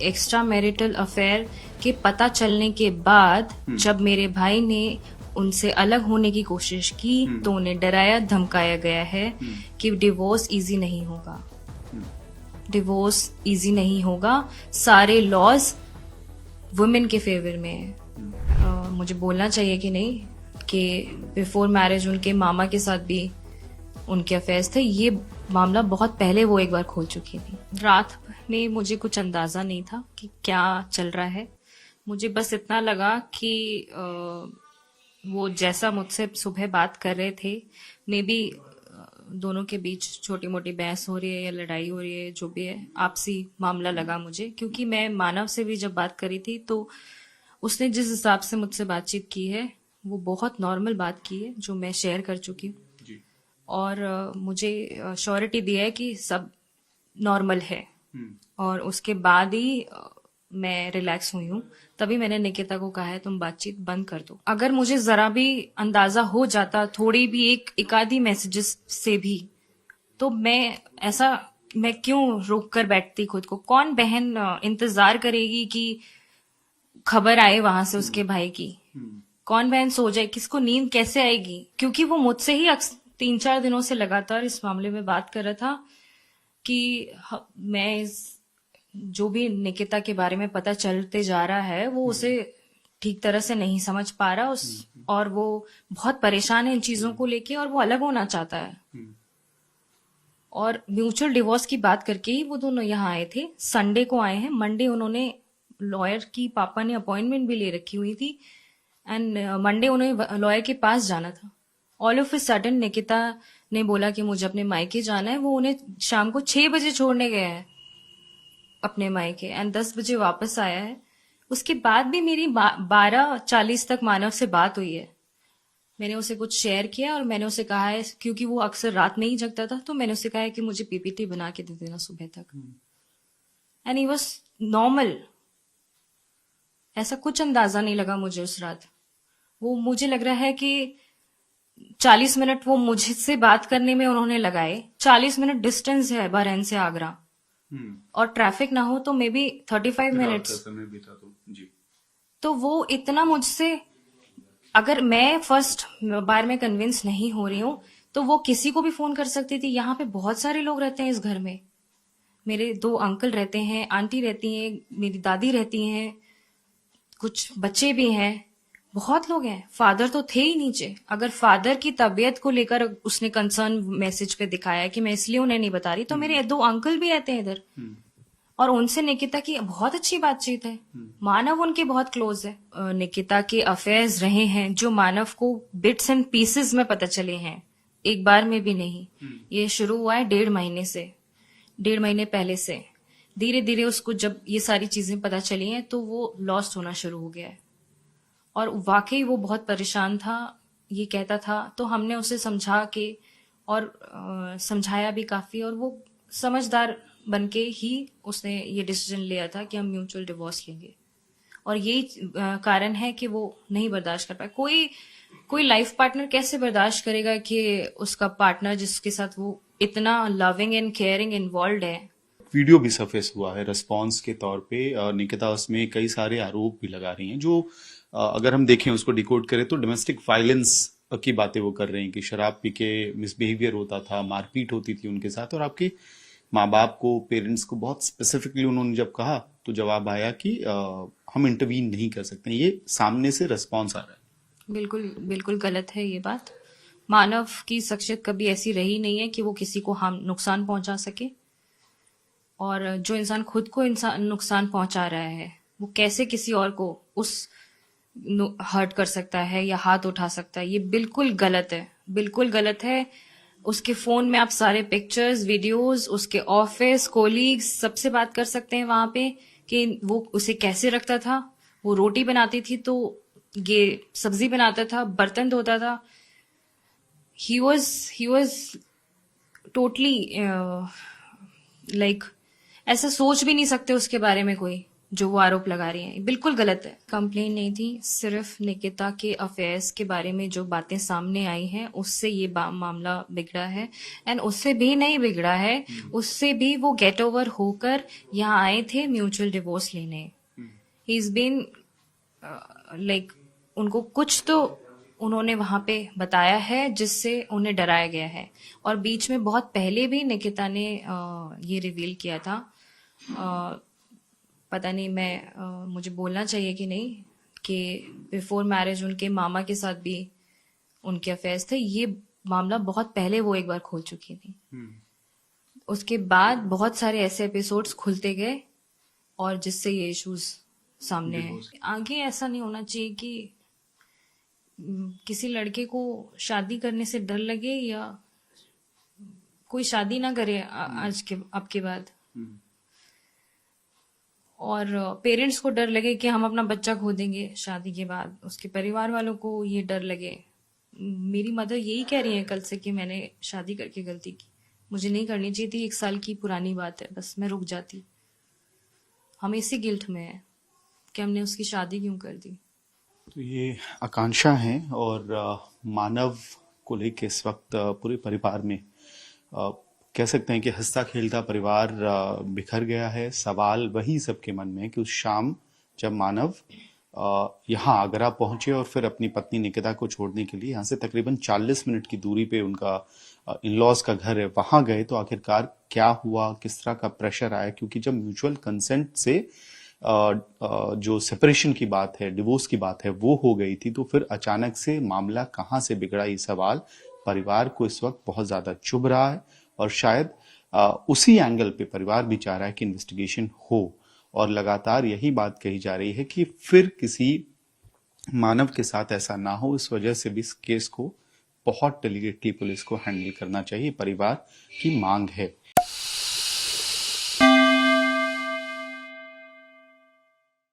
Extra marital affair के पता चलने के बाद जब मेरे भाई ने उनसे अलग होने की कोशिश की तो उन्हें डराया धमकाया गया है कि डिवोर्स इजी नहीं होगा, डिवोर्स इजी नहीं होगा, सारे लॉज वुमेन के फेवर में है। मुझे बोलना चाहिए कि नहीं कि बिफोर मैरिज उनके मामा के साथ भी उनके अफेयर्स थे। ये मामला बहुत पहले वो एक बार खोल चुकी थी। रात में मुझे कुछ अंदाजा नहीं था कि क्या चल रहा है। मुझे बस इतना लगा कि वो जैसा मुझसे सुबह बात कर रहे थे, मे बी दोनों के बीच छोटी मोटी बहस हो रही है या लड़ाई हो रही है, जो भी है आपसी मामला लगा मुझे। क्योंकि मैं मानव से भी जब बात करी थी तो उसने जिस हिसाब से मुझसे बातचीत की है वो बहुत नॉर्मल बात की है, जो मैं शेयर कर चुकी हूँ। और मुझे श्योरिटी दी है कि सब नॉर्मल है। और उसके बाद ही मैं रिलैक्स हुई हूँ। तभी मैंने निकिता को कहा है तुम बातचीत बंद कर दो। अगर मुझे जरा भी अंदाजा हो जाता, थोड़ी भी एक आधी मैसेजेस से भी, तो मैं क्यों रोक कर बैठती खुद को। कौन बहन इंतजार करेगी कि खबर आए वहां से उसके भाई की। कौन बहन सो जाए, किसको नींद कैसे आएगी। क्योंकि वो मुझसे ही 3-4 दिनों से लगातार इस मामले में बात कर रहा था कि मैं जो भी निकिता के बारे में पता चलते जा रहा है वो उसे ठीक तरह से नहीं समझ पा रहा और वो बहुत परेशान है इन चीजों को लेके और वो अलग होना चाहता है। और म्यूचुअल डिवोर्स की बात करके ही वो दोनों यहाँ आए थे। संडे को आए हैं, मंडे उन्होंने लॉयर की पापा ने अपॉइंटमेंट भी ले रखी हुई थी एंड मंडे उन्हें लॉयर के पास जाना था। All of a sudden Nikita ने बोला कि मुझे अपने मायके जाना है। वो उन्हें शाम को 6 बजे छोड़ने गया है अपने मायके एंड 10 बजे वापस आया है। उसके बाद भी मेरी 12:40 तक मानव से बात हुई है। मैंने उसे कुछ शेयर किया और मैंने उसे कहा है, क्योंकि वो अक्सर रात में ही जगता था, तो मैंने उसे कहा है कि मुझे पीपीटी बना के दे देना सुबह तक। And he was normal. ऐसा कुछ अंदाजा नहीं लगा मुझे उस रात। वो मुझे लग रहा है कि 40 मिनट वो मुझसे बात करने में उन्होंने लगाए। 40 मिनट डिस्टेंस है बहरैन से आगरा और ट्रैफिक ना हो तो मे बी 35 मिनट्स। तो वो इतना मुझसे, अगर मैं फर्स्ट बार में कन्विंस नहीं हो रही हूँ तो वो किसी को भी फोन कर सकती थी। यहाँ पे बहुत सारे लोग रहते हैं इस घर में। मेरे 2 अंकल रहते हैं, आंटी रहती हैं, मेरी दादी रहती हैं, कुछ बच्चे भी हैं, बहुत लोग हैं। फादर तो थे ही नीचे। अगर फादर की तबीयत को लेकर उसने कंसर्न मैसेज पे दिखाया कि मैं इसलिए उन्हें नहीं बता रही, तो मेरे 2 अंकल भी रहते हैं इधर और उनसे निकिता की बहुत अच्छी बातचीत है। मानव उनके बहुत क्लोज है। निकिता के अफेयर्स रहे हैं जो मानव को बिट्स एंड पीसेस में पता चले हैं, एक बार में भी नहीं। ये शुरू हुआ है 1.5 महीने से, 1.5 महीने पहले से। धीरे धीरे उसको जब ये सारी चीजें पता चली हैं तो वो लॉस्ट होना शुरू हो गया है और वाकई वो बहुत परेशान था। ये कहता था तो हमने उसे समझा के और समझाया भी काफी, और वो समझदार बनके ही उसने ये डिसीजन लिया था कि हम म्यूचुअल डिवोर्स लेंगे। और यही कारण है कि वो नहीं बर्दाश्त कर पाए। कोई लाइफ पार्टनर कैसे बर्दाश्त करेगा कि उसका पार्टनर जिसके साथ वो इतना लविंग एंड केयरिंग इन्वॉल्व है। वीडियो भी सरफेस हुआ है रिस्पांस के तौर पे। निकिता उसमें कई सारे आरोप भी लगा रही हैं जो अगर हम देखें, उसको डिकोड करें तो डोमेस्टिक वायलेंस की बातें वो कर रहे हैं कि शराब पी के मिसबिहेवियर होता था, मारपीट होती थी उनके साथ। और आपके माँ बाप को, पेरेंट्स को बहुत स्पेसिफिकली उन्होंने जब कहा तो जवाब आया कि हम इंटरवीन नहीं कर सकते। ये सामने से रिस्पांस आ रहा है। बिल्कुल बिल्कुल गलत है ये बात। मानव की शख्सियत कभी ऐसी रही नहीं है कि वो किसी को नुकसान पहुंचा सके। और जो इंसान खुद को नुकसान पहुंचा रहा है वो कैसे किसी और को उस हर्ट कर सकता है या हाथ उठा सकता है। ये बिल्कुल गलत है, बिल्कुल गलत है। उसके फोन में आप सारे पिक्चर्स, वीडियोस, उसके ऑफिस कोलीग्स सबसे बात कर सकते हैं वहां पे कि वो उसे कैसे रखता था। वो रोटी बनाती थी तो ये सब्जी बनाता था, बर्तन धोता था। ही वॉज टोटली लाइक ऐसा सोच भी नहीं सकते उसके बारे में कोई। जो वो आरोप लगा रही हैं बिल्कुल गलत है। कंप्लेन नहीं थी, सिर्फ निकिता के अफेयर्स के बारे में जो बातें सामने आई हैं उससे ये मामला बिगड़ा है। एंड उससे भी नहीं बिगड़ा है, उससे भी वो गेट ओवर होकर यहाँ आए थे म्यूचुअल डिवोर्स लेने। ही इज बीन लाइक उनको कुछ तो उन्होंने वहां पे बताया है जिससे उन्हें डराया गया है। और बीच में बहुत पहले भी निकिता ने ये रिवील किया था, पता नहीं मुझे बोलना चाहिए कि नहीं, कि बिफोर मैरिज उनके मामा के साथ भी उनके अफेयर्स थे। ये मामला बहुत पहले वो एक बार खोल चुकी थी। उसके बाद बहुत सारे ऐसे एपिसोड्स खुलते गए और जिससे ये इश्यूज सामने हैं। आगे ऐसा नहीं होना चाहिए कि किसी लड़के को शादी करने से डर लगे या कोई शादी ना करे अब के बाद, और पेरेंट्स को डर लगे कि हम अपना बच्चा खो देंगे शादी के बाद, उसके परिवार वालों को ये डर लगे। मेरी मदर यही कह रही है कल से कि मैंने शादी करके गलती की, मुझे नहीं करनी चाहिए थी, 1 साल की पुरानी बात है, बस मैं रुक जाती। हम इसी गिल्ट में है कि हमने उसकी शादी क्यों कर दी। तो ये आकांक्षा है और मानव को लेके इस वक्त पूरे परिवार में कह सकते हैं कि हंसता खेलता परिवार बिखर गया है। सवाल वही सबके मन में है कि उस शाम जब मानव यहाँ आगरा पहुंचे और फिर अपनी पत्नी निकिता को छोड़ने के लिए यहाँ से तकरीबन 40 मिनट की दूरी पे उनका इन-लॉज का घर है, वहां गए तो आखिरकार क्या हुआ, किस तरह का प्रेशर आया। क्योंकि जब म्यूचुअल कंसेंट से जो सेपरेशन की बात है, डिवोर्स की बात है, वो हो गई थी, तो फिर अचानक से मामला कहाँ से बिगड़ा, ये सवाल परिवार को इस वक्त बहुत ज्यादा चुभ रहा है। और शायद उसी एंगल पे परिवार भी चाह रहा है कि इन्वेस्टिगेशन हो, और लगातार यही बात कही जा रही है कि फिर किसी मानव के साथ ऐसा ना हो। इस वजह से भी इस केस को बहुत डेलिकेटली पुलिस को हैंडल करना चाहिए, परिवार की मांग है।